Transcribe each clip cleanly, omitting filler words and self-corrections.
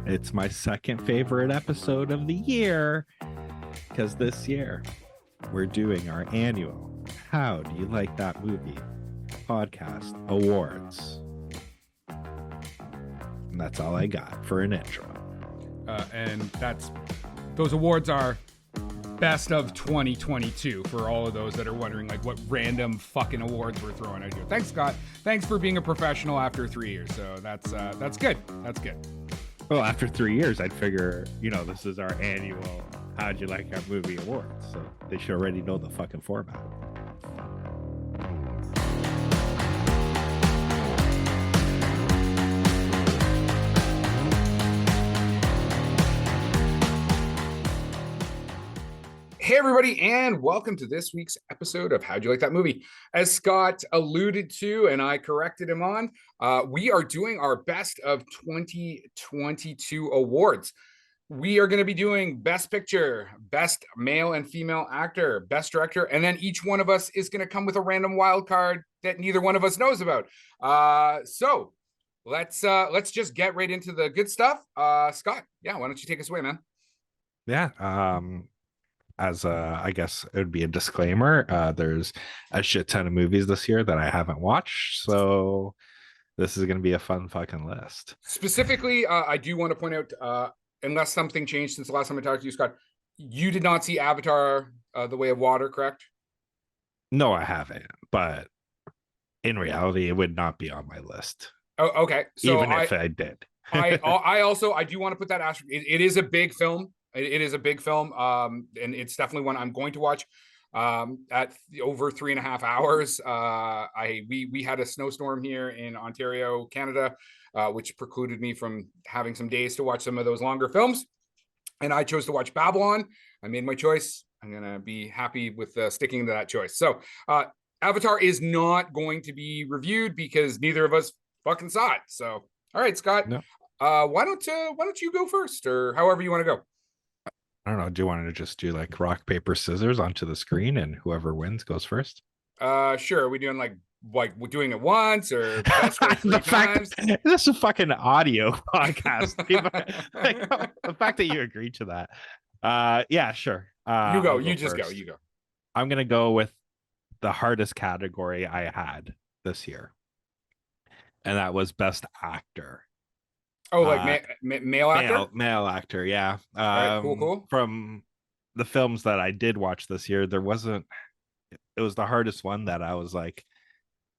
It's my second favorite episode of the year because this year we're doing our annual How Do You Like That Movie podcast awards. And that's all I got for an intro. And those awards are best of 2022 for all of those that are wondering like what random fucking awards we're throwing out here. Thanks, Scott. Thanks for being a professional after 3 years. So that's good. That's good. Well, after 3 years, I'd figure, this is our annual How'd You Like That Movie awards. So they should already know the fucking format. Hey, everybody, and welcome to this week's episode of How'd You Like That Movie? As Scott alluded to, and I corrected him on, we are doing our best of 2022 awards. We are going to be doing Best Picture, Best Male and Female Actor, Best Director, and then each one of us is going to come with a random wild card that neither one of us knows about. So let's just get right into the good stuff. Scott, why don't you take us away, man? Yeah. As I guess it would be a disclaimer, there's a shit ton of movies this year that I haven't watched, so this is going to be a fun fucking list. Specifically, I do want to point out, unless something changed since the last time I talked to you, Scott, you did not see Avatar, The Way of Water, correct? No, I haven't, but in reality, it would not be on my list. Oh, okay. So even if I did. I do want to put that asterisk. It is a big film. It is a big film, and it's definitely one I'm going to watch. At over 3.5 hours, we had a snowstorm here in Ontario, Canada, which precluded me from having some days to watch some of those longer films, and I chose to watch Babylon. I made my choice. I'm gonna be happy with sticking to that choice. So, Avatar is not going to be reviewed because neither of us fucking saw it. So, all right, Scott, no. Why don't you go first, or however you want to go? I don't know. Do you want to just do like rock, paper, scissors onto the screen and whoever wins goes first? Sure. Are we doing like we're doing it once or the fact this is a fucking audio podcast. The fact that you agreed to that. Yeah, sure. You go. You just go. You go. I'm gonna go with the hardest category I had this year, and that was Best Actor. Oh, like male actor? Male actor, yeah. All right, cool. From the films that I did watch this year, it was the hardest one that I was like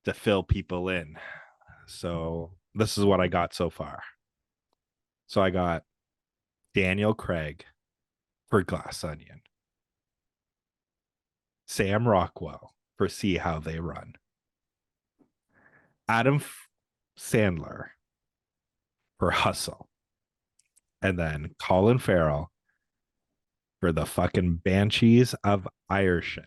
to fill people in. So this is what I got so far. So I got Daniel Craig for Glass Onion, Sam Rockwell for See How They Run, Adam Sandler for Hustle, and then Colin Farrell for the fucking Banshees of Inisherin.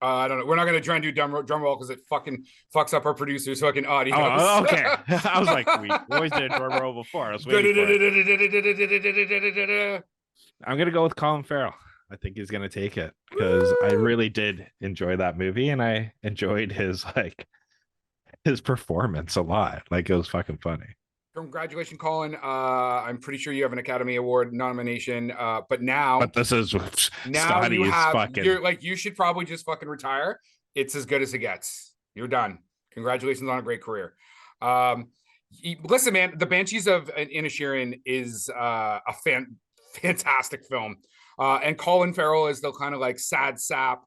I don't know. We're not going to try and do drum roll because it fucking fucks up our producer's fucking audio. Oh, okay. I was like, we always did a drum roll before. I was waiting for it. I'm going to go with Colin Farrell. I think he's going to take it because I really did enjoy that movie, and I enjoyed his performance a lot. Like, it was fucking funny. Congratulations, Colin. I'm pretty sure you have an Academy Award nomination. But this is now you have fucking... you should probably just fucking retire. It's as good as it gets. You're done. Congratulations on a great career. Listen, man, The Banshees of Inisherin is a fantastic film. And Colin Farrell is the kind of like sad sap.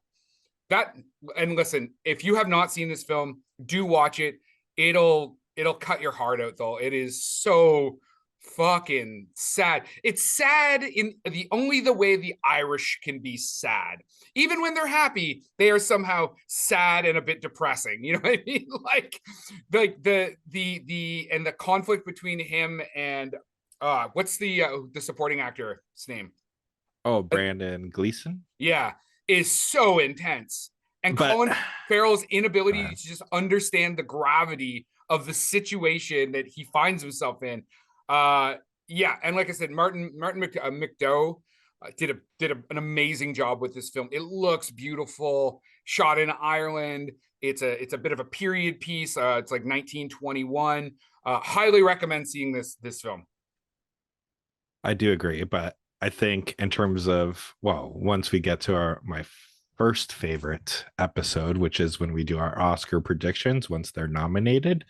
And listen, if you have not seen this film, do watch it. It'll cut your heart out, though. It is so fucking sad. It's sad in the way the Irish can be sad. Even when they're happy, they are somehow sad and a bit depressing. You know what I mean? Like the conflict between him and what's the supporting actor's name? Oh, Brandon Gleeson? Yeah, is so intense. And Colin Farrell's inability to just understand the gravity of the situation that he finds himself in. And like I said, Martin McDough did an amazing job with this film. It looks beautiful, shot in Ireland. It's a bit of a period piece. It's like 1921. Highly recommend seeing this film. I do agree, but I think in terms of, well, once we get to my first favorite episode, which is when we do our Oscar predictions once they're nominated,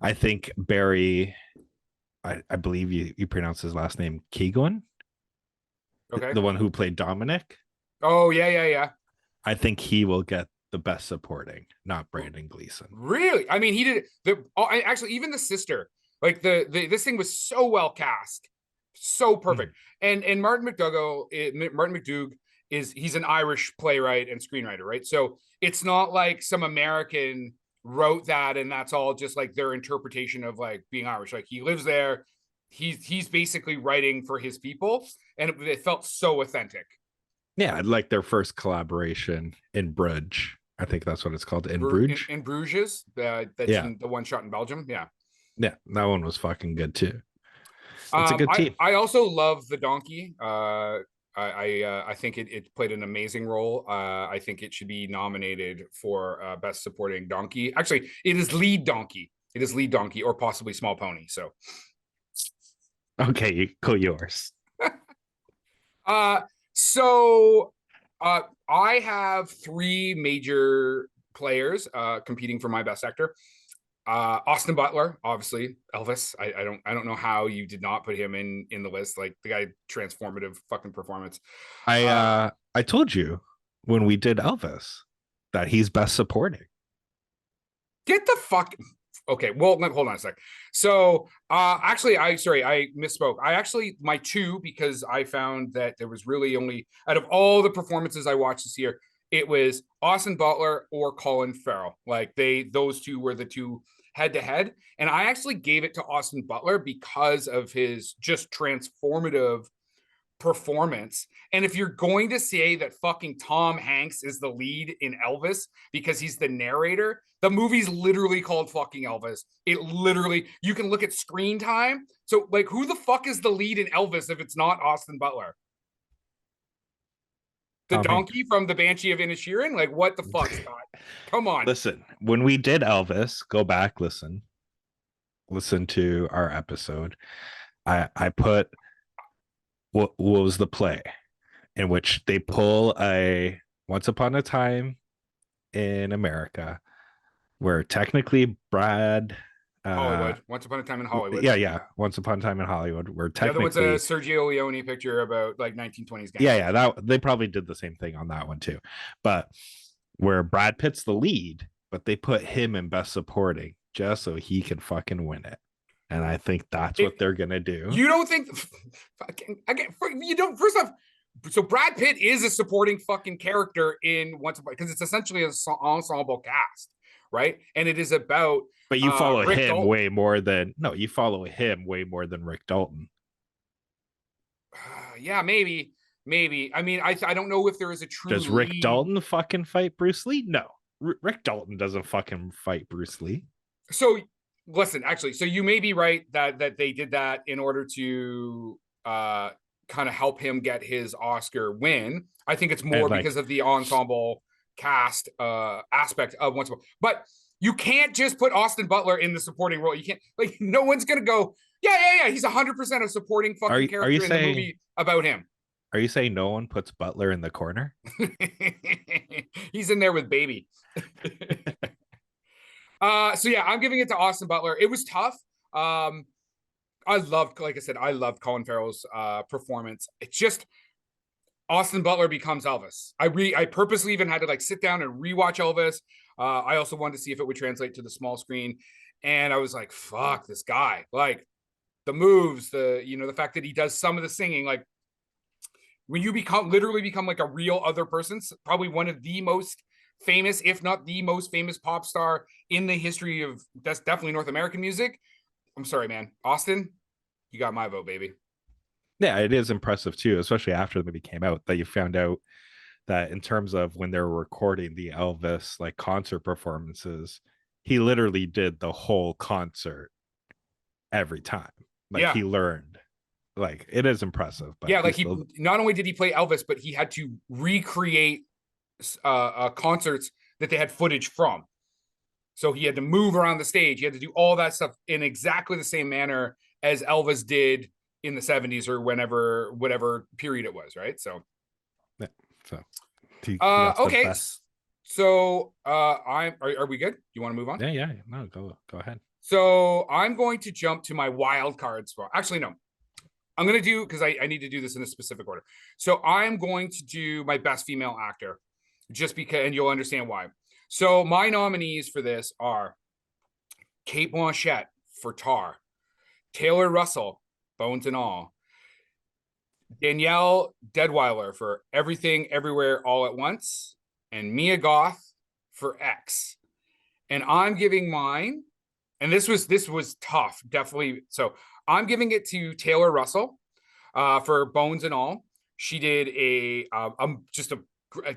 I think Barry, I believe you pronounce his last name Keoghan, Okay. the one who played Dominic. Oh yeah. I think he will get the best supporting, not Brandon Gleeson. Really? I mean, he did actually even the sister, like this thing was so well cast, so perfect. And Martin McDougall he's an Irish playwright and screenwriter, right? So it's not like some American wrote that and that's all just like their interpretation of like being Irish. Like he lives there, he's basically writing for his people, and it felt so authentic. Yeah, I'd like their first collaboration in Bruges. I think that's what it's called, in Bruges. In Bruges, that's the one shot in Belgium. Yeah, that one was fucking good too. It's a good team. I also love the donkey. I think it played an amazing role. I think it should be nominated for best supporting donkey. Actually, it is lead donkey. It is lead donkey, or possibly small pony. So, okay, cool, yours. So I have three major players competing for my best actor. Austin Butler, obviously, Elvis. I don't know how you did not put him in the list. Like the guy, transformative fucking performance. I told you when we did Elvis that he's best supporting. Get the fuck. Okay, well, hold on a sec. So, actually, I misspoke. I actually my two, because I found that there was really only, out of all the performances I watched this year, it was Austin Butler or Colin Farrell. Like those two were the two head to head, and I actually gave it to Austin Butler because of his just transformative performance. And if you're going to say that fucking Tom Hanks is the lead in Elvis because he's the narrator, the movie's literally called fucking Elvis. It literally, you can look at screen time. So like, who the fuck is the lead in Elvis if it's not Austin Butler? The donkey from the Banshee of Inisherin? Like, what the fuck, Scott? Come on. Listen, when we did Elvis, go back, listen to our episode. I put what was the play in which they pull a Once Upon a Time in America, where technically Brad Hollywood. Once Upon a Time in Hollywood. Yeah. Once Upon a Time in Hollywood. Where technically the other one's a Sergio Leone picture about like 1920s gang. Yeah. That they probably did the same thing on that one too, but where Brad Pitt's the lead, but they put him in best supporting just so he can fucking win it. And I think that's what they're gonna do. You don't think? You don't. First off, so Brad Pitt is a supporting fucking character in Once Upon, because it's essentially an ensemble cast, right? And it is about. But you follow him way more than you follow him way more than Rick Dalton. Yeah, maybe. I mean, I don't know if there is a true. Does Rick Dalton fucking fight Bruce Lee? No, Rick Dalton doesn't fucking fight Bruce Lee. So listen, actually, so you may be right that they did that in order to kind of help him get his Oscar win. I think it's more because of the ensemble cast aspect of Once Upon. But you can't just put Austin Butler in the supporting role. You can't, like, no one's gonna go, yeah. He's 100% a supporting fucking character in the movie about him. Are you saying no one puts Butler in the corner? He's in there with Baby. So yeah, I'm giving it to Austin Butler. It was tough. I loved Colin Farrell's performance. It's just Austin Butler becomes Elvis. I purposely even had to like sit down and rewatch Elvis. I also wanted to see if it would translate to the small screen, and I was like, fuck this guy. Like the moves, the fact that he does some of the singing, like when you literally become like a real other person, probably one of the most famous, if not the most famous pop star in the history of, that's definitely North American music. I'm sorry, man. Austin, you got my vote, baby. Yeah, it is impressive too, especially after the movie came out, that you found out that in terms of when they were recording the Elvis like concert performances, he literally did the whole concert every time. Like he learned. Like it is impressive. But yeah, like he not only did he play Elvis, but he had to recreate concerts that they had footage from. So he had to move around the stage. He had to do all that stuff in exactly the same manner as Elvis did in the 70s or whatever period it was, right? So yeah. So that's the okay. best. So are we good? You want to move on? Yeah. No, go ahead. So I'm going to jump to my wild card spot. Actually, no. I'm going to do, because I need to do this in a specific order. So I'm going to do my best female actor, just because, and you'll understand why. So my nominees for this are Cate Blanchett for Tar, Taylor Russell, Bones and All, Danielle Deadweiler for Everything Everywhere All at Once, and Mia Goth for X. And I'm giving mine, and this was tough, definitely. So I'm giving it to Taylor Russell for Bones and All. She did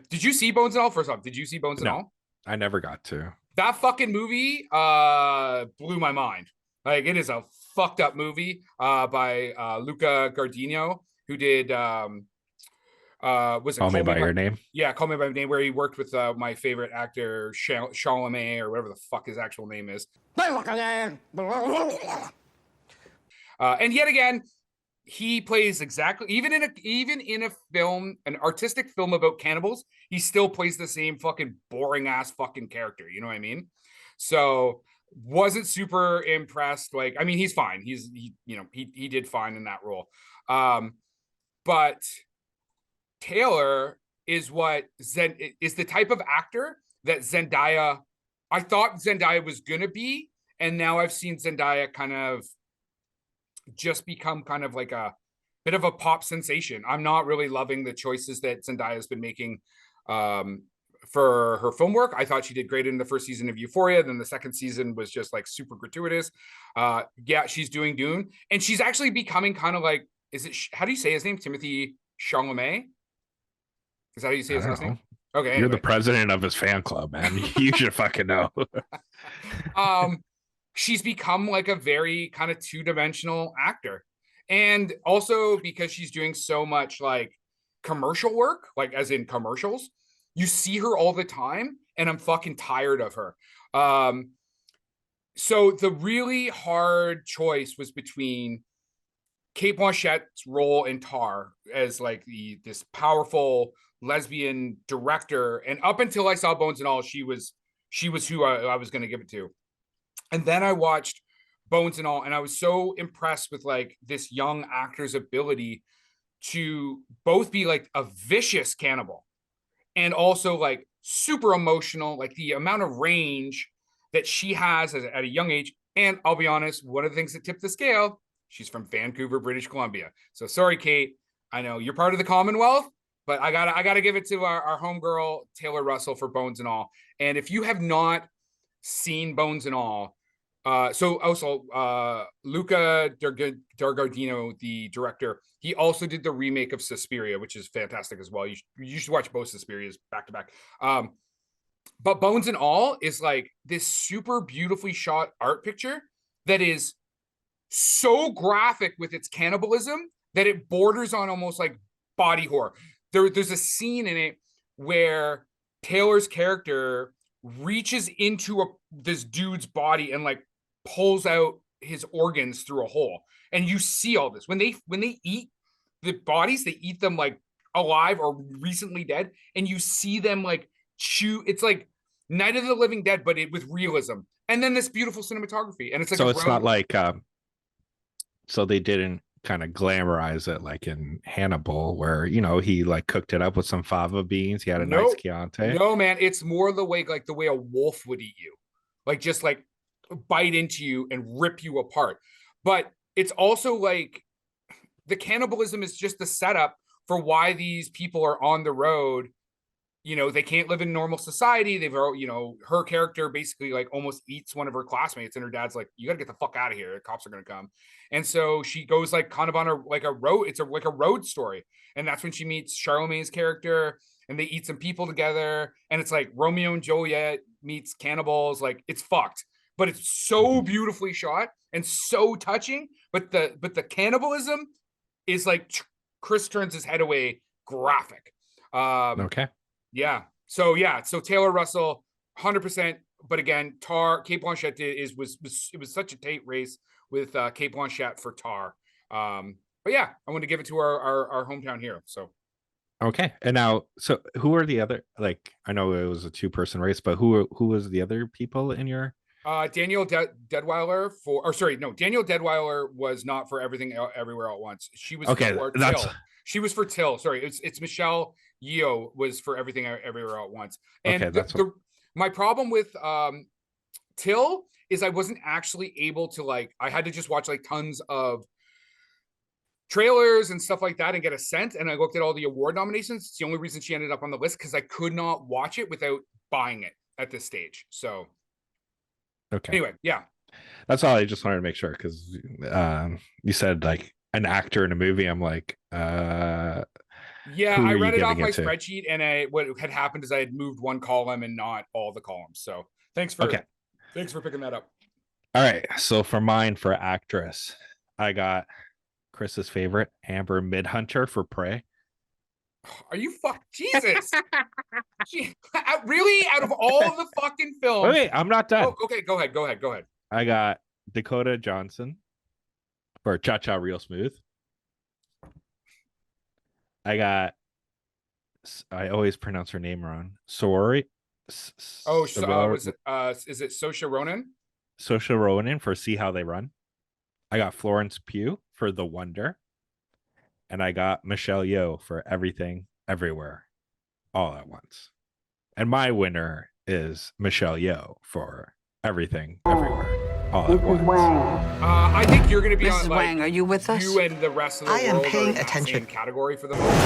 did you see Bones and All? First off, did you see Bones and All? I never got to. That fucking movie blew my mind. Like, it is a fucked up movie by Luca Guadagnino, who did was it Call Me by Your Name? Yeah, Call Me by Your Name, where he worked with my favorite actor Chalamet, or whatever the fuck his actual name is. And yet again, he plays exactly, even in a film, an artistic film about cannibals, he still plays the same fucking boring ass fucking character. You know what I mean? So wasn't super impressed. Like, I mean, he's fine. He did fine in that role. But Taylor is the type of actor that Zendaya, I thought Zendaya was gonna be, and now I've seen Zendaya kind of just become kind of like a bit of a pop sensation. I'm not really loving the choices that Zendaya has been making for her film work. I thought she did great in the first season of Euphoria. Then the second season was just like super gratuitous. Yeah, she's doing Dune, and she's actually becoming kind of like, how do you say his name? Timothy Chalamet? Is that how you say his last name? Okay, anyway. You're the president of his fan club, man. You should fucking know. She's become like a very kind of two-dimensional actor. And also because she's doing so much like commercial work, like as in commercials, you see her all the time, and I'm fucking tired of her. So the really hard choice was between Cate Blanchett's role in Tar as like this powerful lesbian director, and up until I saw Bones and All, she was who I was going to give it to. And then I watched Bones and All, and I was so impressed with like this young actor's ability to both be like a vicious cannibal and also like super emotional, like the amount of range that she has at a young age. And I'll be honest, one of the things that tipped the scale, she's from Vancouver, British Columbia. So sorry, Kate. I know you're part of the Commonwealth, but I gotta give it to our homegirl Taylor Russell for Bones and All. And if you have not seen Bones and All, so also Luca Guadagnino, the director, he also did the remake of Suspiria, which is fantastic as well. You should watch both Suspirias back to back. But Bones and All is like this super beautifully shot art picture that is so graphic with its cannibalism that it borders on almost like body horror. There's a scene in it where Taylor's character reaches into this dude's body and like pulls out his organs through a hole, and you see all this when they eat the bodies. They eat them like alive or recently dead, and you see them like chew. It's like Night of the Living Dead, but with realism, and then this beautiful cinematography. And it's like, so it's not like so they didn't kind of glamorize it like in Hannibal, where he like cooked it up with some fava beans. He had a nice Chianti. No, man, it's more the way a wolf would eat you, like just like bite into you and rip you apart. But it's also like the cannibalism is just the setup for why these people are on the road. They can't live in normal society. Her character basically like almost eats one of her classmates, and her dad's like, you gotta get the fuck out of here, the cops are gonna come. And so she goes like kind of on a road. It's like a road story, and that's when she meets Charlemagne's character, and they eat some people together, and it's like Romeo and Juliet meets cannibals. Like, it's fucked, but it's so beautifully shot and so touching. But the cannibalism is like Kris turns his head away graphic. Okay. Yeah. So Taylor Russell, 100%. but again, Tar Kate Blanchett was it was such a tight race with Kate Blanchett for Tar. But yeah, I want to give it to our hometown hero. So Okay. And now, so who are the other, like, I know it was a two-person race, but who was the other people in your? Daniel Deadweiler for, or sorry, no, Daniel Deadweiler was not for Everything Everywhere at Once. She was Okay, for that's Till. She was for Till. Sorry, it's Michelle Yeoh was for Everything Everywhere at Once. okay. And That's what. my problem with Till is I wasn't actually able to, like, I had to just watch like tons of trailers and stuff like that and get a sense. And I looked at all the award nominations. It's the only reason she ended up on the list, because I could not watch it without buying it at this stage. So Okay, anyway, yeah. that's all. I just wanted to make sure because you said like an actor in a movie. I'm like, Yeah, who I are you read it off giving my it to? spreadsheet, and what had happened is I had moved one column and not all the columns. So Okay, thanks for picking that up. all right. So for mine, for actress, I got Chris's favorite, Amber Midhunter for Prey. Are you Jesus? Really? Out of all of the fucking films? Wait, I'm not Oh, done. okay. Go ahead. I got Dakota Johnson for Cha Cha Real Smooth. I got, I always pronounce her name wrong. Sorry. Oh, was it is it Saoirse Ronan? Saoirse Ronan for See How They Run. I got Florence Pugh for The Wonder. And I got Michelle Yeoh for Everything Everywhere All at Once. And my winner is Michelle Yeoh for Everything Everywhere All at Once. I think you're going to be Mrs. on, Wang, are you with us? You and the rest of the I am world paying are attention. in the same category for the most part.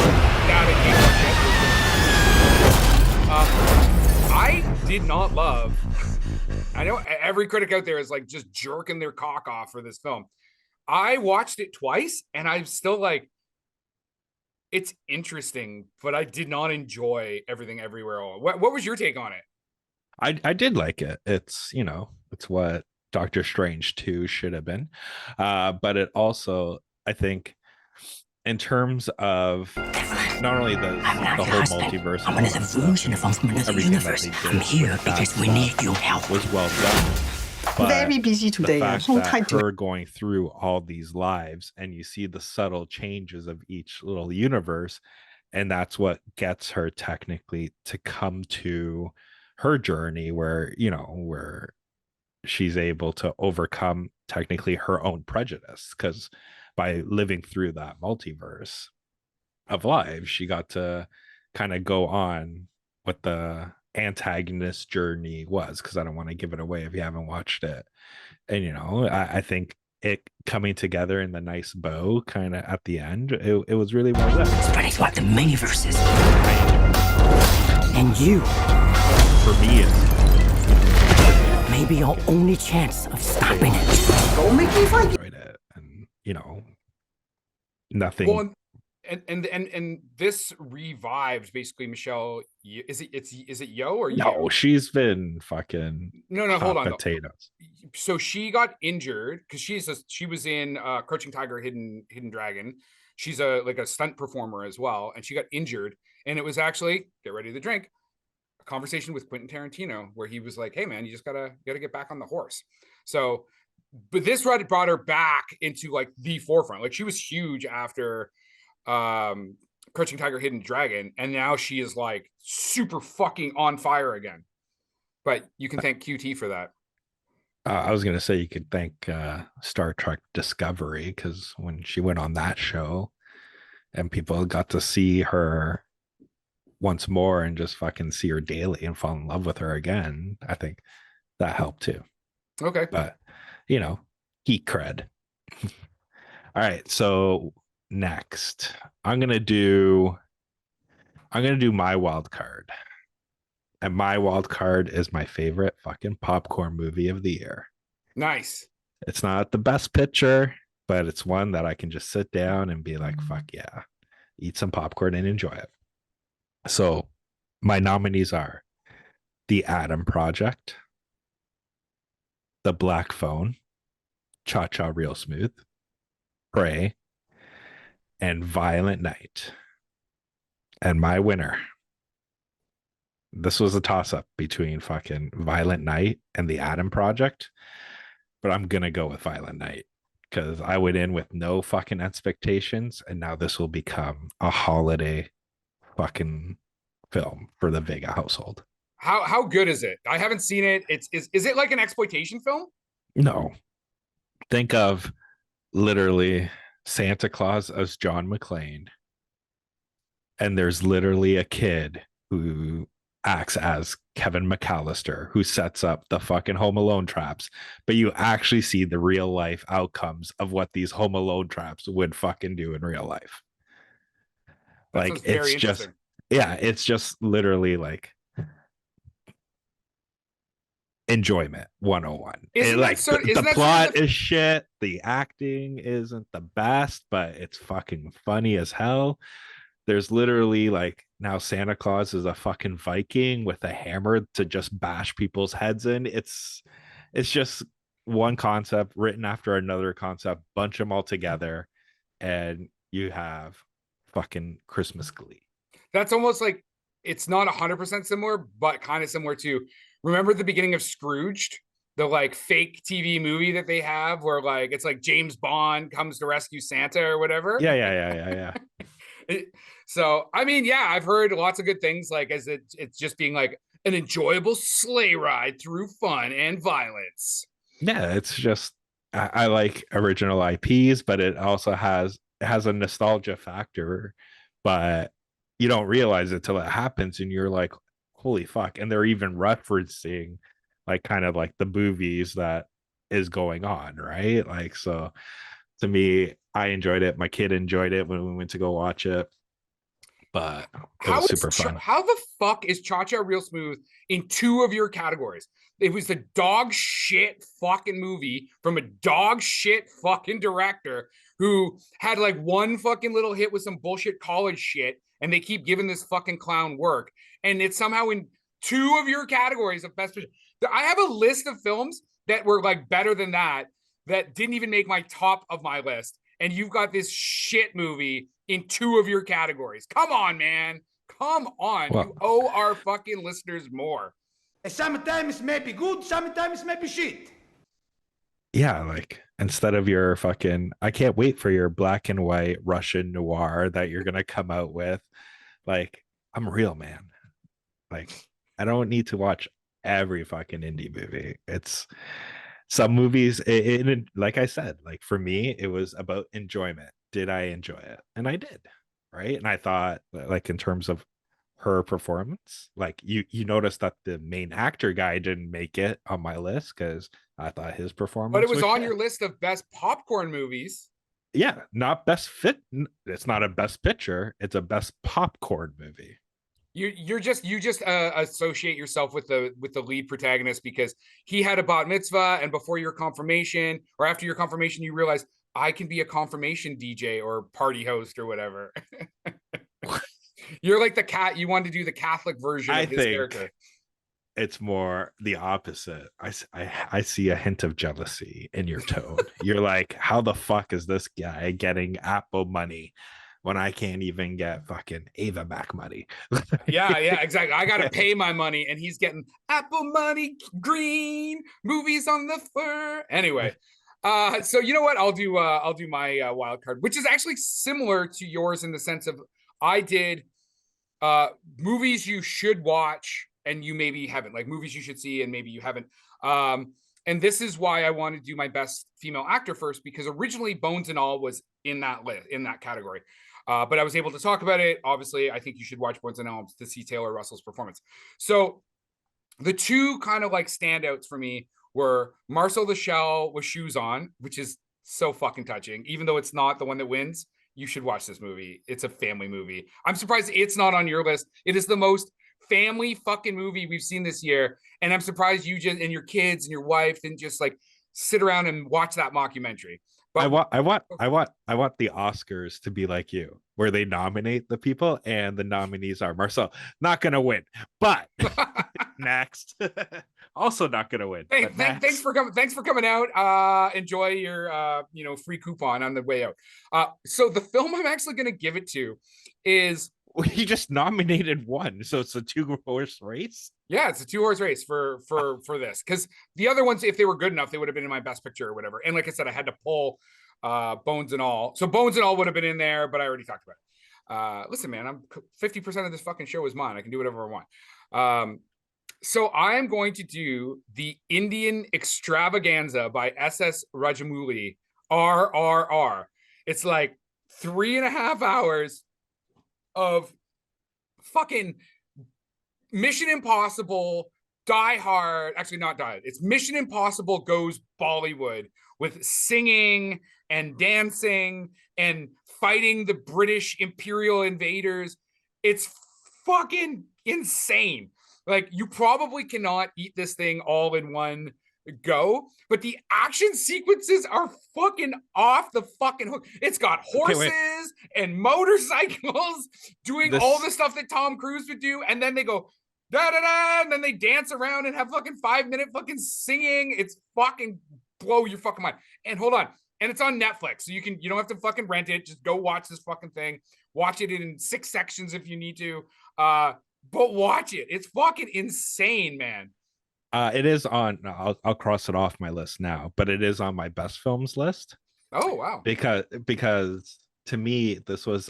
I did not love. I know every critic out there is like just jerking their cock off for this film. I watched it twice, and I'm still like, it's interesting, but I did not enjoy Everything Everywhere All. What was your take on it? I did like it. It's, you know, it's what Doctor Strange 2 should have been. But it also, I think, in terms of not only the whole multiverse, I'm another version of another universe. I'm here because we need your help. Was well done. But very busy today. The fact that her going through all these lives, and you see the subtle changes of each little universe, and that's what gets her technically to come to her journey, where, you know, where she's able to overcome technically her own prejudice, because by living through that multiverse of lives, she got to kind of go on what the antagonist journey was, because I don't want to give it away if you haven't watched it. And, you know, I think it coming together in the nice bow kind of at the end, it was really well done. But it's what the miniverse is. And you, for me, it's maybe your only chance of stopping it. Don't make me fight. Enjoyed it, and, you know, nothing. Well, and this revives basically Michelle. Is it Yeoh or no? Yeoh? She's been fucking hold on. potatoes. So she got injured because she was in Crouching Tiger, Hidden Dragon. She's a stunt performer as well, and she got injured. And it was actually, get ready to drink, a conversation with Quentin Tarantino where he was like, "Hey man, you just gotta get back on the horse." So, but this brought her back into like the forefront. Like, she was huge after Crouching Tiger, Hidden Dragon, and now she is like super fucking on fire again. But you can thank QT for that. I was gonna say you could thank Star Trek Discovery, because when she went on that show and people got to see her once more and just fucking see her daily and fall in love with her again, I think that helped too. Okay. But, you know, geek cred. All right, so next I'm gonna do my wild card. And my wild card is my favorite fucking popcorn movie of the year. Nice. It's not the best picture, but it's one that I can just sit down and be like, fuck yeah, eat some popcorn and enjoy it. So my nominees are The Adam Project, The Black Phone, Cha Cha Real Smooth, Prey, and Violent Night. And my winner this was a toss up between fucking Violent Night and The Adam Project, but I'm gonna go with Violent Night because I went in with no fucking expectations, and now this will become a holiday fucking film for the Vega household. How good is it? I haven't seen it. Is it like an exploitation film? No, think of literally Santa Claus as John McClane, and there's literally a kid who acts as Kevin McAllister, who sets up the fucking Home Alone traps, but you actually see the real life outcomes of what these Home Alone traps would fucking do in real life. That Like, it's just, yeah, it's just literally like enjoyment 101. Isn't like the plot sort of is shit, the acting isn't the best, but it's fucking funny as hell. There's literally like now Santa Claus is a fucking Viking with a hammer to just bash people's heads in. It's just one concept written after another concept, bunch them all together, and you have fucking Christmas glee. That's almost like, it's not 100% similar, but kind of similar to, remember the beginning of Scrooged, the like fake TV movie that they have where like it's like James Bond comes to rescue Santa or whatever. Yeah. So I mean, yeah, I've heard lots of good things, like as it's just being like an enjoyable sleigh ride through fun and violence. Yeah, it's just I like original IPs, but it also has a nostalgia factor, but you don't realize it till it happens, and you're like, holy fuck. And they're even referencing like kind of like the movies that is going on, right? Like, so to me, I enjoyed it. My kid enjoyed it when we went to go watch it, but it was super fun. How the fuck is Cha Cha Real Smooth in two of your categories? It was the dog shit fucking movie from a dog shit fucking director who had like one fucking little hit with some bullshit college shit, and they keep giving this fucking clown work, and it's somehow in two of your categories of best picture. I have a list of films that were like better than that didn't even make my top of my list, and you've got this shit movie in two of your categories. Come on, man. Come on. Well, you owe our fucking listeners more. Sometimes it may be good, sometimes it may be shit. Yeah, like instead of your fucking, I can't wait for your black and white Russian noir that you're gonna come out with. Like, I'm real, man. Like, I don't need to watch every fucking indie movie. It's some movies, it like I said, like for me, it was about enjoyment. Did I enjoy it? And I did, right? And I thought, like, in terms of her performance, like you noticed that the main actor guy didn't make it on my list because I thought his performance, but it was on your list of best popcorn movies. Yeah, not best fit. It's not a best picture. It's a best popcorn movie. You just associate yourself with the lead protagonist because he had a bat mitzvah, and before your confirmation or after your confirmation, you realize I can be a confirmation DJ or party host or whatever. You're like the cat. You wanted to do the Catholic version of his character. It's more the opposite. I see a hint of jealousy in your tone. You're like, how the fuck is this guy getting Apple money when I can't even get fucking Ava Mac money? yeah, exactly. I gotta pay my money, and he's getting Apple money, green movies on the fur. Anyway, so you know what? I'll do my wild card, which is actually similar to yours in the sense of I did movies you should watch and you maybe haven't, like movies you should see and maybe you haven't. And this is why I want to do my best female actor first, because originally Bones and All was in that list, in that category. But I was able to talk about it. Obviously, I think you should watch Bones and All to see Taylor Russell's performance. So the two kind of like standouts for me were Marcel the Shell with Shoes On, which is so fucking touching. Even though it's not the one that wins, you should watch this movie. It's a family movie. I'm surprised it's not on your list. It is the most family fucking movie we've seen this year. And I'm surprised you just, and your kids and your wife didn't just like sit around and watch that mockumentary. But I want the Oscars to be like you, where they nominate the people and the nominees are Marcel. Not gonna win, but next. Also not gonna win. Hey, thanks for coming out. Enjoy your free coupon on the way out. So the film I'm actually gonna give it to is He just nominated one, so it's a 2-horse race. Yeah, it's a 2-horse race for this, because the other ones, if they were good enough, they would have been in my best picture or whatever. And like I said, I had to pull Bones and All, so Bones and All would have been in there, but I already talked about it. Listen, man, I'm 50% of this fucking show is mine. I can do whatever I want. So I am going to do the Indian Extravaganza by SS Rajamouli, RRR. It's like 3.5 hours of fucking Mission Impossible, Die Hard. Actually, not Die Hard. It's Mission Impossible goes Bollywood with singing and dancing and fighting the British Imperial invaders. It's fucking insane. Like, you probably cannot eat this thing all in one go, but the action sequences are fucking off the fucking hook. It's got horses and motorcycles doing all the stuff that Tom Cruise would do, and then they go da da da, and then they dance around and have fucking 5-minute fucking singing. It's fucking blow your fucking mind. And hold on, and it's on Netflix, so you don't have to fucking rent it. Just go watch this fucking thing. Watch it in 6 sections if you need to. But watch it. It's fucking insane, man. It is on. I'll cross it off my list now, but it is on my best films list. Oh wow! Because to me, this was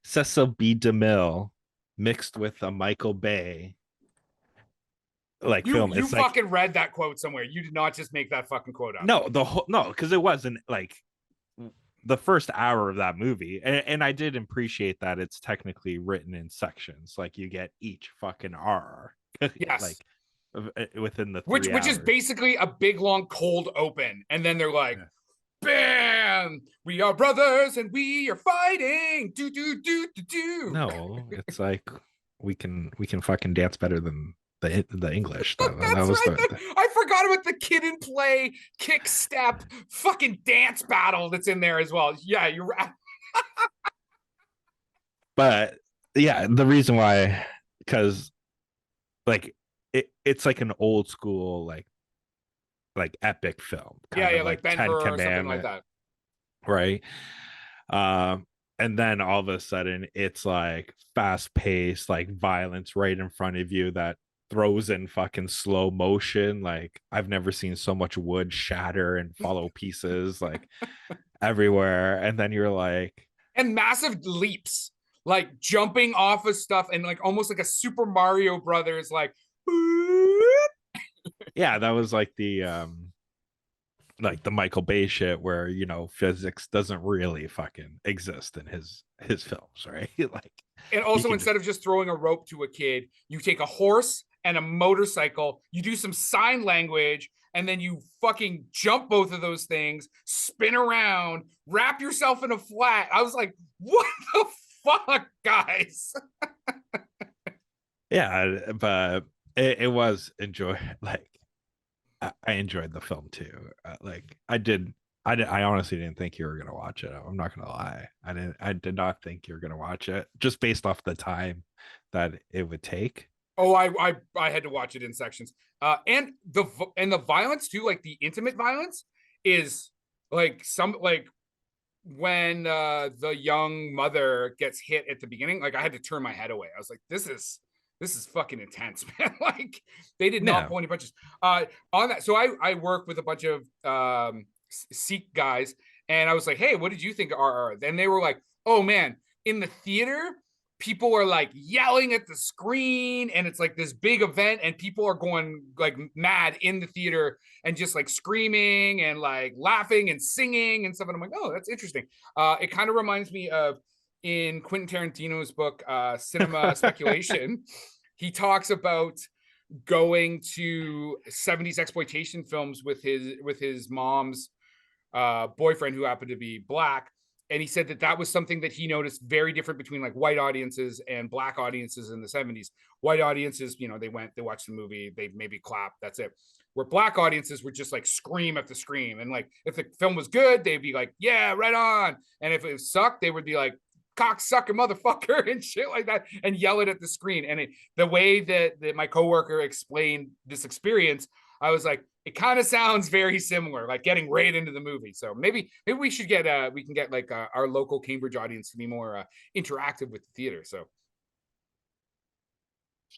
Cecil B. DeMille mixed with a Michael Bay film. You fucking read that quote somewhere. You did not just make that fucking quote up. No, because it wasn't like the first hour of that movie, and I did appreciate that it's technically written in sections. Like, you get each fucking R. Yes. Like within the 3 which hours. Is basically a big long cold open, and then they're like, bam, we are brothers and we are fighting. Do do do do do. No, it's like we can fucking dance better than the English. That was right. I forgot about the Kid and Play kick step fucking dance battle that's in there as well. Yeah, you're right. But yeah, the reason why, because like it's like an old school like epic film. Yeah, like Ben-Hur or something like that. Right. And then all of a sudden it's like fast paced, like violence right in front of you that throws in fucking slow motion. Like, I've never seen so much wood shatter and follow pieces like everywhere. And then you're like, and massive leaps, like jumping off of stuff, and like almost like a Super Mario Brothers, like yeah, that was like the Michael Bay shit where, physics doesn't really fucking exist in his films, right? Like, and also instead of just throwing a rope to a kid, you take a horse and a motorcycle, you do some sign language, and then you fucking jump both of those things, spin around, wrap yourself in a flat. I was like, what the fuck, guys? Yeah, but it was like, I enjoyed the film too. I honestly didn't think you were gonna watch it. I'm not gonna lie. I did not think you were gonna watch it, just based off the time that it would take. Oh, I had to watch it in sections. And the violence too, like the intimate violence is like when the young mother gets hit at the beginning, like I had to turn my head away. I was like, this is fucking intense, man. Like, they did not pull any punches. On that, so I work with a bunch of Sikh guys, and I was like, hey, what did you think of RR? Then they were like, oh man, in the theater, people are like yelling at the screen, and it's like this big event, and people are going like mad in the theater and just like screaming and like laughing and singing and stuff. And I'm like, oh, that's interesting. It kind of reminds me of in Quentin Tarantino's book, Cinema Speculation. He talks about going to 70s exploitation films with his mom's boyfriend, who happened to be black. And he said that was something that he noticed very different between like white audiences and black audiences in the 70s. White audiences, they watched the movie, they maybe clap, that's it. Where black audiences would just like scream at the screen. And like, if the film was good, they'd be like, yeah, right on. And if it sucked, they would be like, cocksucker motherfucker and shit like that, and yell it at the screen. And the way that my coworker explained this experience, I was like, it kind of sounds very similar, like getting right into the movie. So maybe we should get we can get like our local Cambridge audience to be more interactive with the theater. So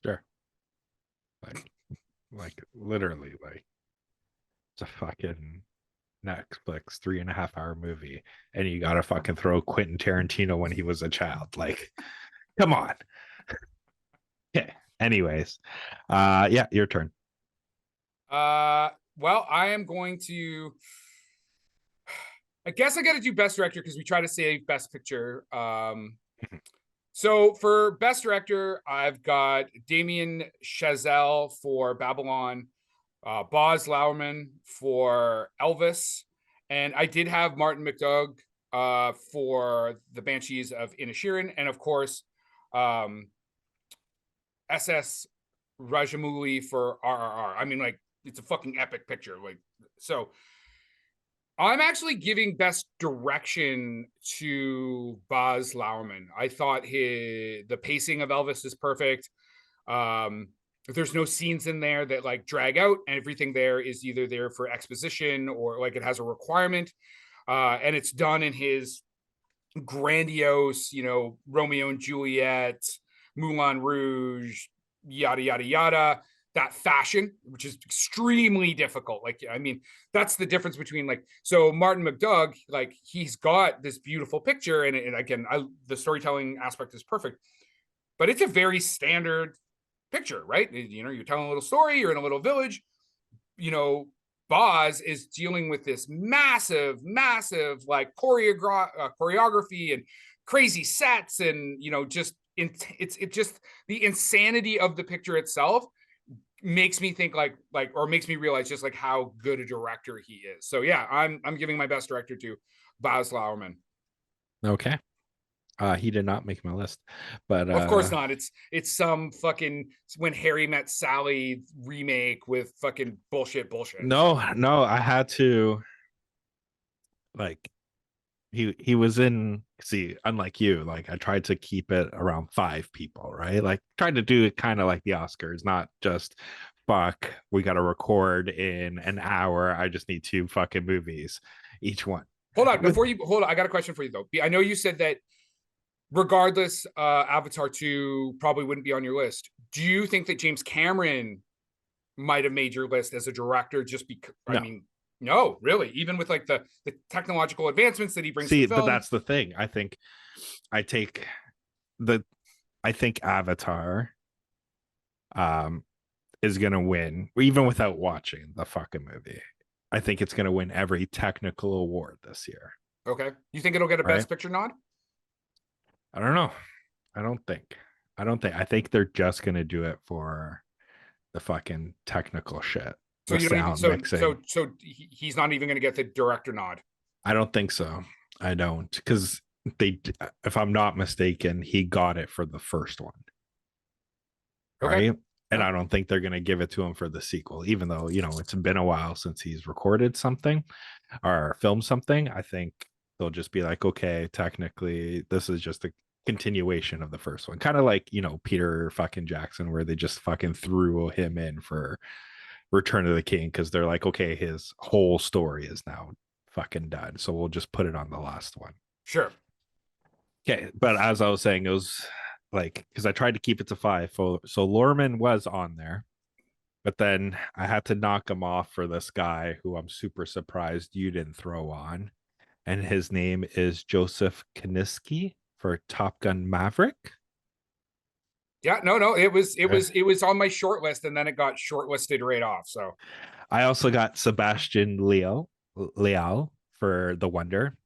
sure, like literally, like it's a fucking Netflix 3.5 hour movie, and you gotta fucking throw Quentin Tarantino when he was a child. Like, come on. Okay. Anyways, yeah, your turn. Well, I am going to. I guess I got to do best director because we try to save best picture. So for best director, I've got Damien Chazelle for Babylon, Baz Luhrmann for Elvis, and I did have Martin McDougall for The Banshees of Inisherin, and of course, SS Rajamouli for RRR. I mean, like, it's a fucking epic picture. Like, so I'm actually giving best direction to Baz Luhrmann. I thought the pacing of Elvis is perfect. There's no scenes in there that like drag out, and everything there is either there for exposition or like it has a requirement. And it's done in his grandiose, Romeo and Juliet, Moulin Rouge, yada, yada, yada, that fashion, which is extremely difficult. Like, I mean, that's the difference between like, so Martin McDougall, like he's got this beautiful picture and again, the storytelling aspect is perfect, but it's a very standard picture, right? You're telling a little story, you're in a little village, Baz is dealing with this massive like choreography and crazy sets and just it's just the insanity of the picture itself makes me think or makes me realize just like how good a director he is. So yeah, I'm giving my best director to Baz Luhrmann. Okay. He did not make my list, but of course not. It's some fucking When Harry Met Sally remake with fucking bullshit. No, I had to like he was in, see, unlike you, like I tried to keep it around 5 people, right? Like tried to do it kind of like the Oscars, not just fuck, we got to record in an hour, I just need 2 fucking movies each one. Hold on, I got a question for you though. I know you said that regardless, Avatar 2 probably wouldn't be on your list. Do you think that James Cameron might have made your list as a director just because? No. I mean, no, really. Even with like the technological advancements that he brings to the film. But that's the thing. I think Avatar is gonna win, even without watching the fucking movie. I think it's gonna win every technical award this year. Okay. You think it'll get a Best Picture nod? I don't know. I don't think. I think they're just gonna do it for the fucking technical shit. So you don't even, so he's not even gonna get the director nod. I don't think so. I don't, because if I'm not mistaken, he got it for the first one. Okay. Right? And I don't think they're gonna give it to him for the sequel, even though it's been a while since he's recorded something or filmed something. I think they'll just be like, okay, technically this is just a continuation of the first one, kind of like Peter fucking Jackson, where they just fucking threw him in for Return of the King because they're like, okay, his whole story is now fucking done, so we'll just put it on the last one. Sure. Okay, but as I was saying, it was like, because I tried to keep it to 5, so Luhrmann was on there, but then I had to knock him off for this guy who I'm super surprised you didn't throw on, and his name is Joseph Kosinski for Top Gun Maverick. Yeah, no, it was on my short list, and then it got shortlisted right off. So I also got Sebastian Leal for The Wonder,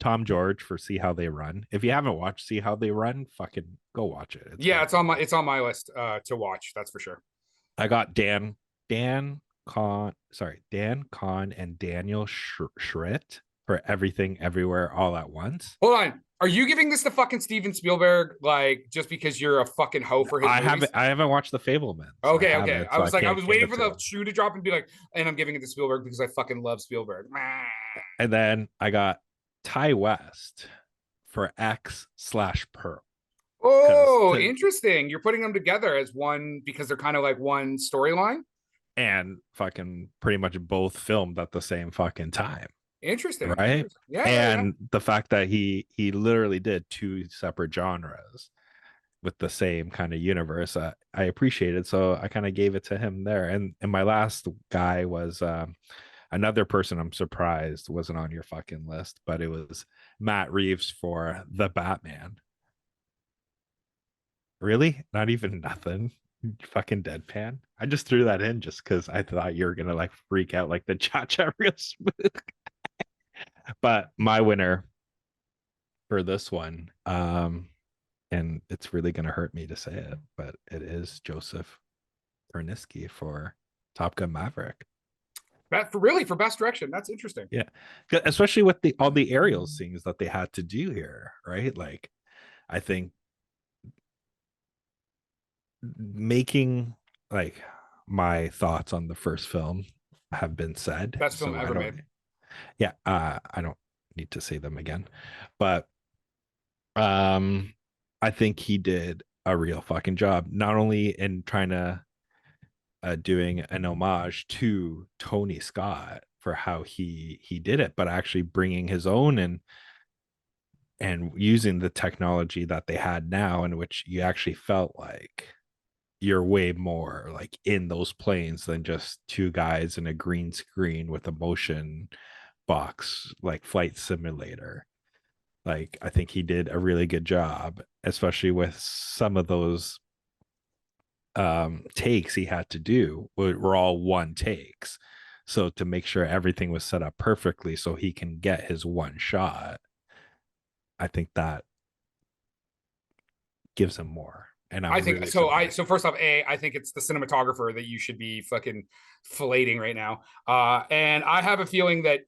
Tom George for See How They Run. If you haven't watched See How They Run, fucking go watch it. It's on my list to watch. That's for sure. I got Dan Kahn and Daniel Schritt for Everything Everywhere All at Once. Hold on. Are you giving this to fucking Steven Spielberg, like, just because you're a fucking hoe for his movies? I haven't watched The Fabelmans. Okay. I was waiting for the shoe to drop and be like, and I'm giving it to Spielberg because I fucking love Spielberg. And then I got Ty West for X/Pearl. Oh, interesting. You're putting them together as one because they're kind of like one storyline? and fucking pretty much both filmed at the same fucking time. Interesting. Right. Interesting. Yeah. And the fact that he literally did two separate genres with the same kind of universe, I appreciated. So I kind of gave it to him there. And my last guy was another person I'm surprised wasn't on your fucking list, but it was Matt Reeves for the Batman. Really? Not even nothing? Fucking deadpan. I just threw that in just because I thought you were gonna like freak out like the cha-cha real smooth. But my winner for this one, and it's really gonna hurt me to say it, but it is Joseph Perniski for Top Gun Maverick. For best direction. That's interesting. Yeah, especially with all the aerial scenes that they had to do here, right? Like, I think making like my thoughts on the first film have been said. Best film ever made. Yeah, I don't need to say them again, but I think he did a real fucking job, not only in trying to doing an homage to Tony Scott for how he did it, but actually bringing his own and using the technology that they had now, in which you actually felt like you're way more like in those planes than just two guys in a green screen with a motion box like flight simulator. Like, I think he did a really good job, especially with some of those takes he had to do were all one takes. So to make sure everything was set up perfectly so he can get his one shot, I think that gives him more. And I think really so. So first off, I think it's the cinematographer that you should be fucking filleting right now. And I have a feeling that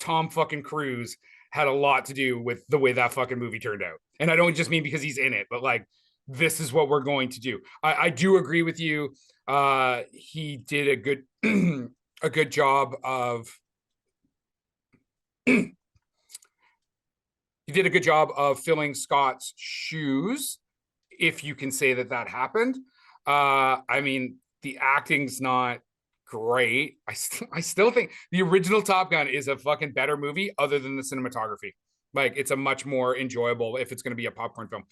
Tom fucking Cruise had a lot to do with the way that fucking movie turned out. And I don't just mean because he's in it, but like, this is what we're going to do. I do agree with you. He did a good a good job of he did a good job of filling Scott's shoes, if you can say that happened. I mean, the acting's not great. I still think the original Top Gun is a fucking better movie other than the cinematography. Like, it's a much more enjoyable if it's going to be a popcorn film.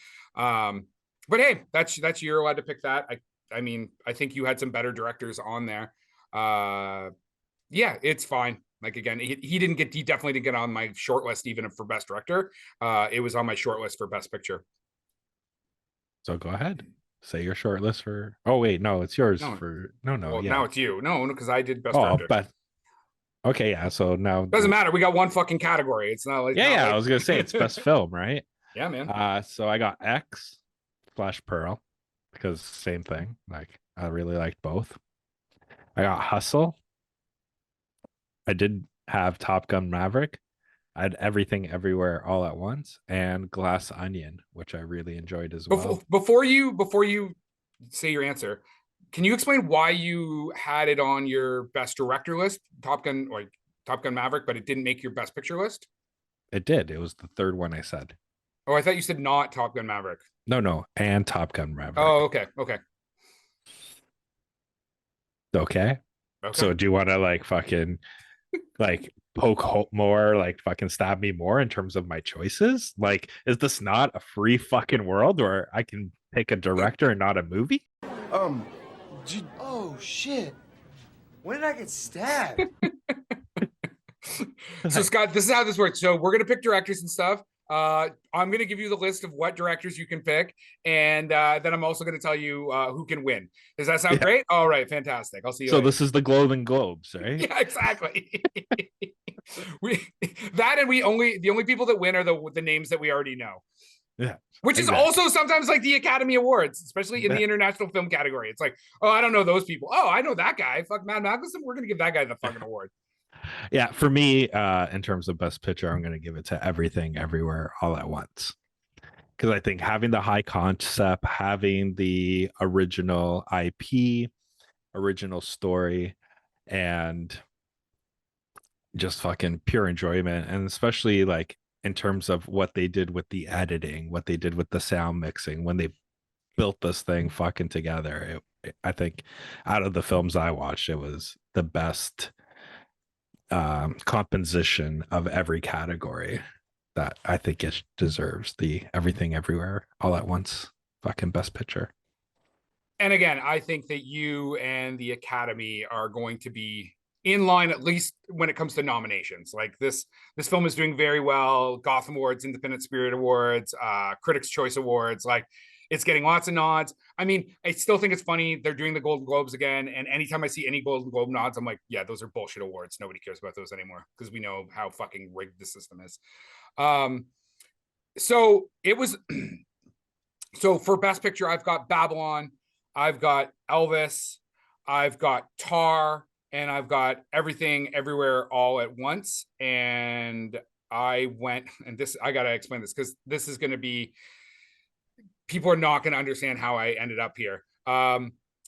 But hey, that's you're allowed to pick that. I mean, I think you had some better directors on there. Yeah, it's fine. Like, again, he definitely didn't get on my short list even for best director. It was on my short list for best picture. So go ahead. Say your short list for. Oh wait, no, it's yours no. for. No, well, yeah. Now it's you. No, because I did best director. But okay, yeah. So now doesn't matter. We got one fucking category. It's not like I was gonna say it's best film, right? Yeah, man. So I got X / Pearl because same thing. Like, I really liked both. I got Hustle. I did have Top Gun Maverick. I had Everything Everywhere All at Once and Glass Onion, which I really enjoyed as well. Before you say your answer, can you explain why you had it on your best director list, Top Gun Maverick, but it didn't make your best picture list? It did. It was the third one I said. Oh, I thought you said not Top Gun Maverick. No, and Top Gun Maverick. Oh, okay. So do you want to like fucking like poke more, like fucking stab me more in terms of my choices? Like, is this not a free fucking world where I can pick a director and not a movie? Oh shit! When did I get stabbed? So Scott, this is how this works. So we're gonna pick directors and stuff. I'm gonna give you the list of what directors you can pick, and then I'm also gonna tell you who can win. Does that sound great? All right, fantastic. I'll see you. So later. This is the Golden Globes, right? Yeah, exactly. The only people that win are the names that we already know. Yeah. Which is also sometimes like the Academy Awards, especially in the international film category. It's like, oh, I don't know those people. Oh, I know that guy. Fuck, Matt Magnuson. We're gonna give that guy the fucking award. Yeah, for me, in terms of best picture, I'm gonna give it to Everything Everywhere All at Once. Because I think having the high concept, having the original IP, original story, and just fucking pure enjoyment, and especially like in terms of what they did with the editing, what they did with the sound mixing when they built this thing fucking together, I think out of the films I watched, it was the best composition of every category that I think it deserves the everything everywhere all at once fucking best picture. And again, I think that you and the Academy are going to be in line, at least when it comes to nominations. Like this film is doing very well. Gotham Awards, Independent Spirit Awards, Critics' Choice Awards. Like it's getting lots of nods. I mean, I still think it's funny they're doing the Golden Globes again. And anytime I see any Golden Globe nods, I'm like, yeah, those are bullshit awards. Nobody cares about those anymore because we know how fucking rigged the system is. So it was. So for Best Picture, I've got Babylon, I've got Elvis, I've got Tar, and I've got Everything Everywhere All at Once. And I went, and this, I got to explain this because this is going to be, people are not going to understand how I ended up here.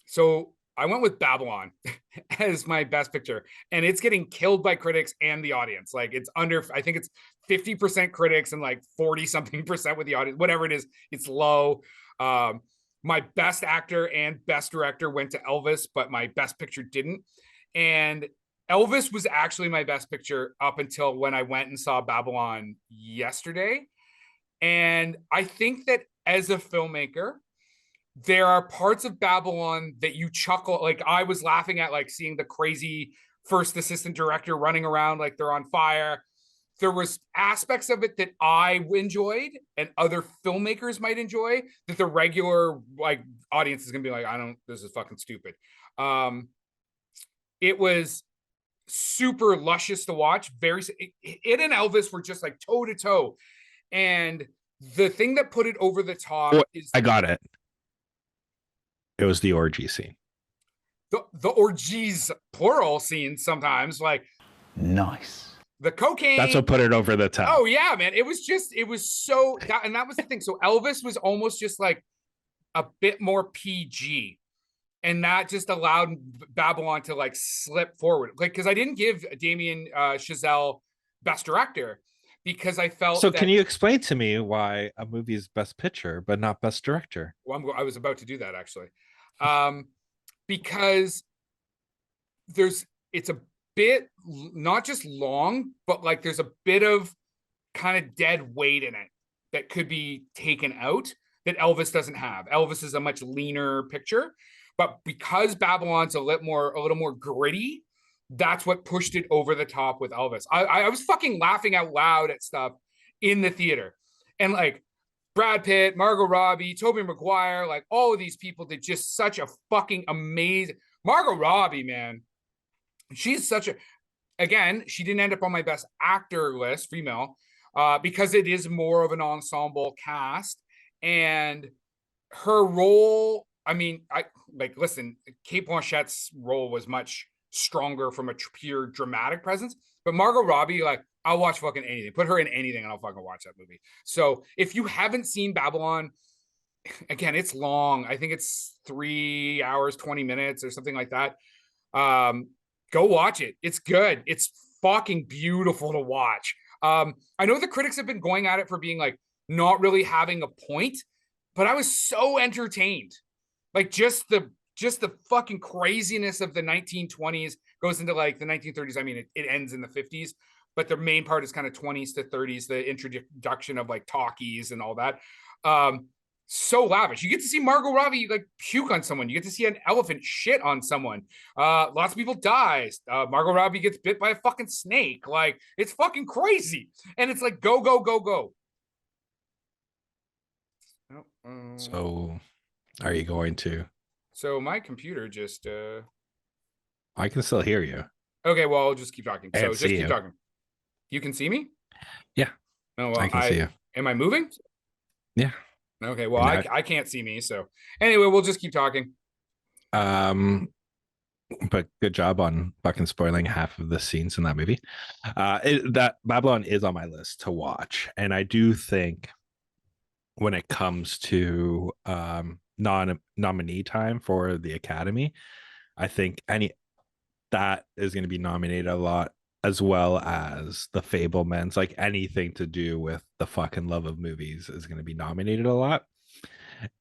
So I went with Babylon as my Best Picture, and it's getting killed by critics and the audience. Like it's under, I think it's 50% critics and like 40 something percent with the audience, whatever it is, it's low. My Best Actor and Best Director went to Elvis, but my Best Picture didn't. And Elvis was actually my Best Picture up until when I went and saw Babylon yesterday. And I think that as a filmmaker, there are parts of Babylon that you chuckle. Like I was laughing at, like seeing the crazy first assistant director running around like they're on fire. There was aspects of it that I enjoyed and other filmmakers might enjoy that the regular like audience is gonna be like, this is fucking stupid. It was super luscious to watch. It and Elvis were just like toe to toe. And the thing that put it over the top is I got it. It was the orgy scene. The orgies, plural scenes sometimes, like nice. The cocaine. That's what put it over the top. Oh yeah, man. It was so and that was the thing. So Elvis was almost just like a bit more PG. And that just allowed Babylon to like slip forward. Like, because I didn't give Damien Chazelle Best Director because I felt so. Can you explain to me why a movie is Best Picture but not Best Director? Well, I was about to do that actually, because it's a bit not just long, but like there's a bit of kind of dead weight in it that could be taken out that Elvis doesn't have. Elvis is a much leaner picture, but because Babylon's a little more gritty, that's what pushed it over the top with Elvis. I was fucking laughing out loud at stuff in the theater, and like Brad Pitt, Margot Robbie, Tobey Maguire, like all of these people did just such a fucking amazing. Margot Robbie, man, she's such a. Again, she didn't end up on my Best Actor list, female, because it is more of an ensemble cast, and her role. I mean, listen. Cate Blanchett's role was much stronger from a pure dramatic presence, but Margot Robbie, like, I'll watch fucking anything. Put her in anything, and I'll fucking watch that movie. So, if you haven't seen Babylon, again, it's long. I think it's 3 hours, 20 minutes, or something like that. Go watch it. It's good. It's fucking beautiful to watch. I know the critics have been going at it for being like not really having a point, but I was so entertained. Like just the fucking craziness of the 1920s goes into like the 1930s. I mean, it ends in the 50s, but the main part is kind of 20s to 30s, the introduction of like talkies and all that. So lavish. You get to see Margot Robbie like puke on someone. You get to see an elephant shit on someone. Lots of people die. Margot Robbie gets bit by a fucking snake. Like, it's fucking crazy. And it's like, go, go, go, go. So are you going to? So my computer just I can still hear you. Okay, well, I'll just keep talking. So just keep you. talking. You can see me? Yeah. Oh, well, I can see you. Am I moving? Yeah. Okay, well, I can't see me, so anyway, we'll just keep talking. But good job on fucking spoiling half of the scenes in that movie. That Babylon is on my list to watch, and I do think when it comes to nominee time for the Academy, I think that is going to be nominated a lot, as well as The Fabelmans. Like anything to do with the fucking love of movies is going to be nominated a lot.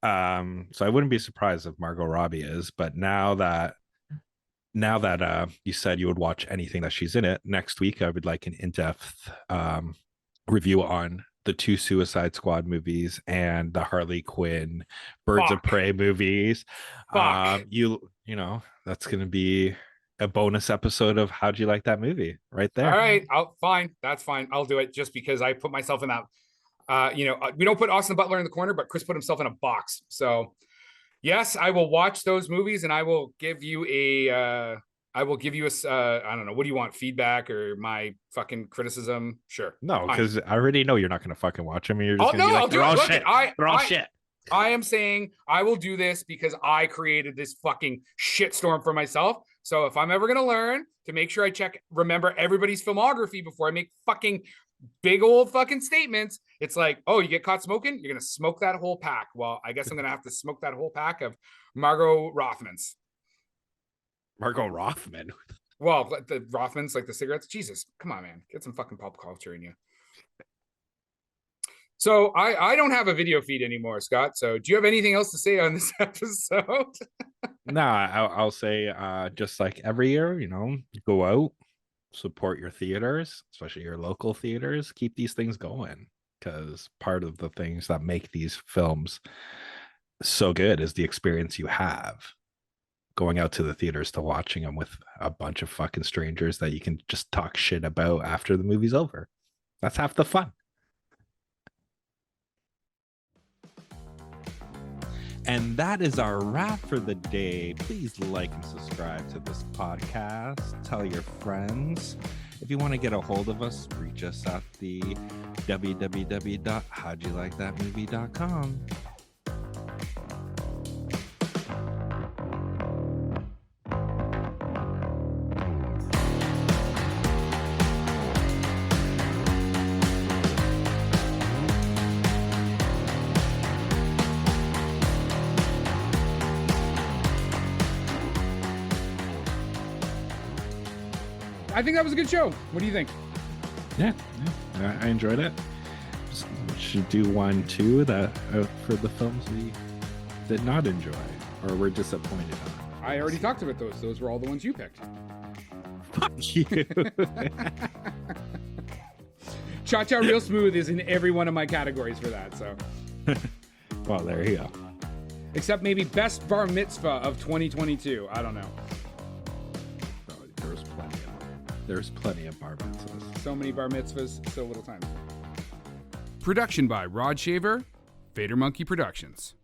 So I wouldn't be surprised if Margot Robbie is, but now that you said you would watch anything that she's in it, next week I would like an in-depth review on the 2 Suicide Squad movies and the Harley Quinn Birds of Prey movies. You know, that's gonna be a bonus episode of How'd You Like That Movie right there. All right, fine. That's fine. I'll do it just because I put myself in that. We don't put Austin Butler in the corner, but Kris put himself in a box. So yes, I will watch those movies and I will give you a I don't know, what do you want, feedback or my fucking criticism? Sure. No, because I already know you're not gonna fucking watch them. You're just gonna be like, they're all shit. They're all shit. I am saying I will do this because I created this fucking shitstorm for myself. So if I'm ever going to learn to make sure I remember everybody's filmography before I make fucking big old fucking statements, it's like, oh, you get caught smoking? You're going to smoke that whole pack. Well, I guess I'm going to have to smoke that whole pack of Margot Rothmans. Margot Rothman? Well, the Rothmans, like the cigarettes. Jesus, come on, man. Get some fucking pop culture in you. So I don't have a video feed anymore, Scott. So do you have anything else to say on this episode? No, I'll say just like every year, go out, support your theaters, especially your local theaters. Keep these things going, because part of the things that make these films so good is the experience you have going out to the theaters to watching them with a bunch of fucking strangers that you can just talk shit about after the movie's over. That's half the fun. And that is our wrap for the day. Please like and subscribe to this podcast. Tell your friends. If you want to get a hold of us, reach us at the www.howdyoulikethatmovie.com. I think that was a good show. What do you think? Yeah, I enjoyed it. We should do one too that for the films we did not enjoy or were disappointed on. I already talked about those. Those were all the ones you picked. Fuck you. Cha-Cha Real Smooth is in every one of my categories for that. So, well, there you go. Except maybe Best Bar Mitzvah of 2022. I don't know. There's plenty of bar mitzvahs. So many bar mitzvahs, so little time. Production by Rod Shaver, Vader Monkey Productions.